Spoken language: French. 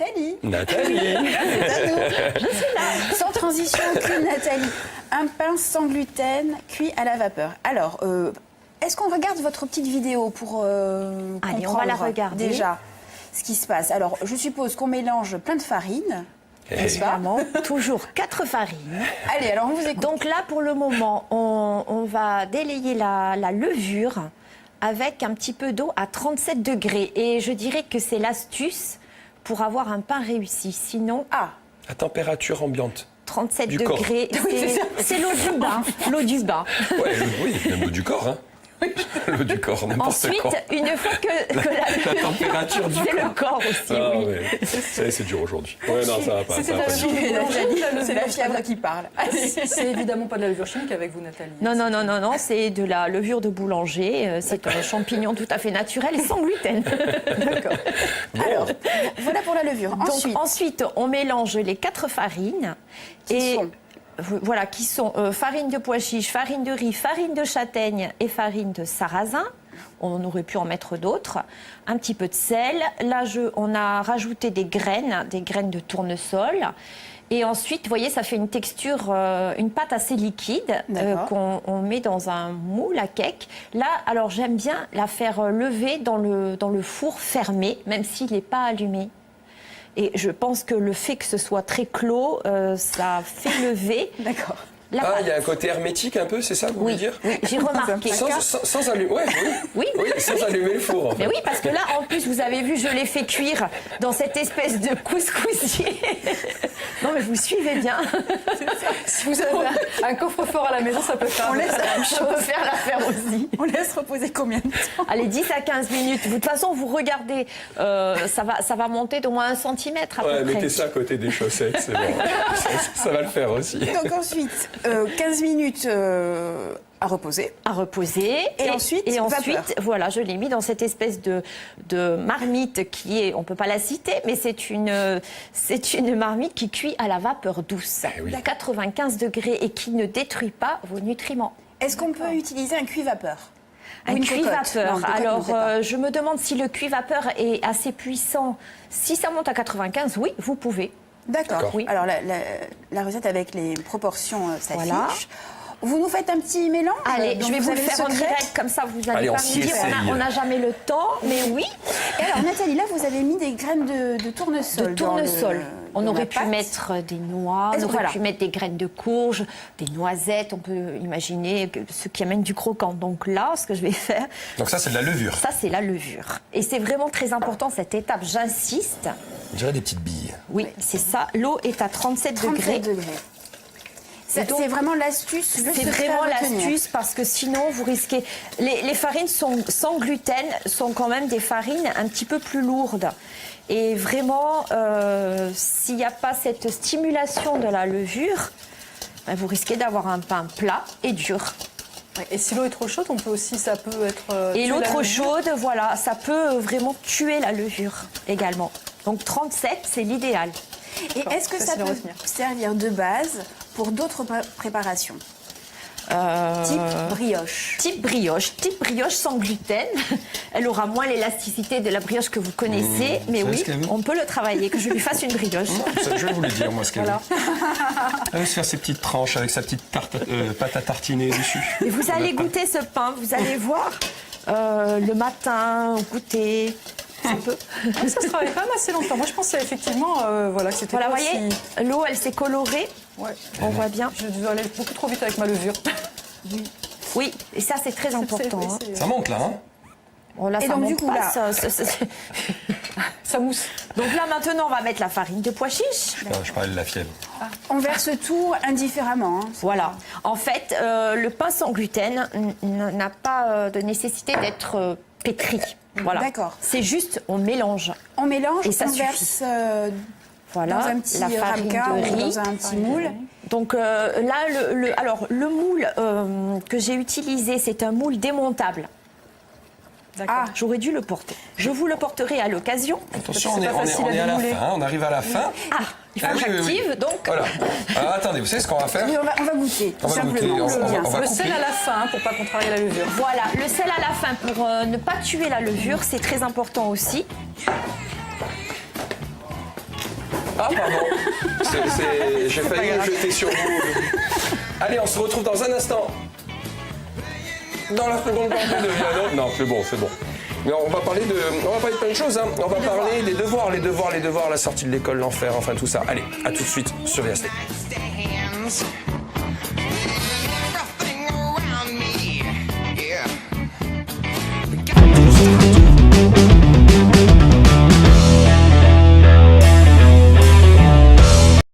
Nathalie. Nathalie. C'est à nous. Je suis là. Sans transition aucune, Nathalie. Un pain sans gluten cuit à la vapeur. Alors, est-ce qu'on regarde votre petite vidéo pour Allez, on va la regarder. Déjà ce qui se passe? Alors, je suppose qu'on mélange plein de farine. Évidemment, toujours 4 farines. Allez, alors on vous écoute. Donc là, pour le moment, on va délayer la levure avec un petit peu d'eau à 37 degrés. Et je dirais que c'est l'astuce pour avoir un pain réussi. Sinon, À température ambiante. 37 Du degrés, c'est l'eau du bain. L'eau du bain. Ouais, oui, même l'eau du corps, hein. L'eau du corps, n'importe Ensuite, quoi. une fois que La température du c'est corps. le corps aussi, Ah, oui. ouais. C'est dur aujourd'hui. Ouais, non, ça va pas. Ça va pas. C'est la fièvre qui parle. C'est évidemment pas de la levure chimique avec vous, Nathalie. Non, c'est de la levure de boulanger. C'est un champignon tout à fait naturel et sans gluten. D'accord. Alors, voilà pour la levure. Ensuite, on mélange les 4 farines. Qui sont farine de pois chiche, farine de riz, farine de châtaigne et farine de sarrasin. On aurait pu en mettre d'autres. Un petit peu de sel. Là, on a rajouté des graines de tournesol. Et ensuite, vous voyez, ça fait une texture, une pâte assez liquide qu'on met dans un moule à cake. Là, alors j'aime bien la faire lever dans le four fermé, même s'il n'est pas allumé. Et je pense que le fait que ce soit très clos, ça fait lever. D'accord. Il y a un côté hermétique un peu, c'est ça que vous voulez dire? Oui, j'ai remarqué. Sans allumer, oui, sans allumer le four. En fait. Mais oui, parce que là, en plus, vous avez vu, je l'ai fait cuire dans cette espèce de couscoussier. Non, mais vous suivez bien. Si vous avez un coffre-fort à la maison, ça peut faire On peut faire l'affaire aussi. On laisse reposer combien de temps? Allez, 10 à 15 minutes. De toute façon, vous regardez, ça va monter d'au moins 1 centimètre à peu près. Mettez ça à côté des chaussettes, c'est bon. Ça va le faire aussi. Donc ensuite, 15 minutes à reposer. À reposer. Et ensuite, voilà, je l'ai mis dans cette espèce de marmite qui est, on ne peut pas la citer, mais c'est une marmite qui cuit à la vapeur douce, à 95 degrés et qui ne détruit pas vos nutriments. Est-ce qu'on peut utiliser un cuit-vapeur? Un cuit-vapeur. Alors, je me demande si le cuit-vapeur est assez puissant. Si ça monte à 95, oui, vous pouvez. D'accord. Oui. Alors, la recette avec les proportions s'affiche. Voilà. Vous nous faites un petit mélange? Allez, je vais vous le faire en direct, comme ça vous allez pas me dire on n'a jamais le temps, mais oui. Et alors, Nathalie, là, vous avez mis des graines de tournesol. De tournesol. On aurait pu pâte. mettre des noix, on aurait pu mettre des graines de courge, des noisettes, on peut imaginer ce qui amène du croquant. Donc là, ce que je vais faire... Donc ça, c'est de la levure. Ça, c'est la levure. Et c'est vraiment très important, cette étape, j'insiste. On dirait des petites billes. Oui, c'est ça. L'eau est à 37 degrés. C'est vraiment l'astuce. C'est vraiment l'astuce parce que sinon vous risquez... Les farines sans gluten sont quand même des farines un petit peu plus lourdes. Et vraiment, s'il n'y a pas cette stimulation de la levure, vous risquez d'avoir un pain plat et dur. Et si l'eau est trop chaude, ça peut être... Et l'eau trop chaude, voilà, ça peut vraiment tuer la levure également. Donc 37, c'est l'idéal. Et est-ce que ça peut servir de base pour d'autres préparations? Type brioche. Type brioche sans gluten. Elle aura moins l'élasticité de la brioche que vous connaissez, mais oui, on peut le travailler, que je lui fasse une brioche. Je vais vous le dire, moi, ce qu'elle veut. Elle va se faire ses petites tranches avec sa petite pâte à tartiner dessus. Et vous allez goûter ce pain, vous allez voir, le matin, goûter... Un peu. Ça se travaille quand même assez longtemps. Moi, je pensais effectivement que c'était vous voyez, l'eau, elle s'est colorée. Ouais. On voit bien. Je vais aller beaucoup trop vite avec ma levure. Oui, et ça, c'est très important. Ça monte, là, hein? Oh, là, et ça donc, monte du coup, pas, là... ça mousse. Donc là, maintenant, on va mettre la farine de pois chiche. Je parlais de la fièvre. On verse tout indifféremment. Voilà. En fait, le pain sans gluten n'a pas de nécessité d'être pétri. Voilà. D'accord. C'est juste, on mélange. On mélange, et ça on verse dans un petit ramequin ou dans un petit moule. Donc là, le moule que j'ai utilisé, c'est un moule démontable. Ah, j'aurais dû le porter. Je vous le porterai à l'occasion. Attention, on est à la fin, on arrive à la fin. Il faut que j'active, donc... Voilà. Alors, attendez, vous savez ce qu'on va faire? On va goûter, on va goûter. Le sel à la fin, pour pas contrarier la levure. Voilà, le sel à la fin pour ne pas tuer la levure, c'est très important aussi. Ah, pardon. J'ai failli me jeter sur vous. Allez, on se retrouve dans un instant. Dans la seconde partie de Viano. Non, c'est bon, c'est bon. Mais on va parler de plein de choses. Hein. On va parler des devoirs, la sortie de l'école, l'enfer, enfin tout ça. Allez, à tout de suite sur VST.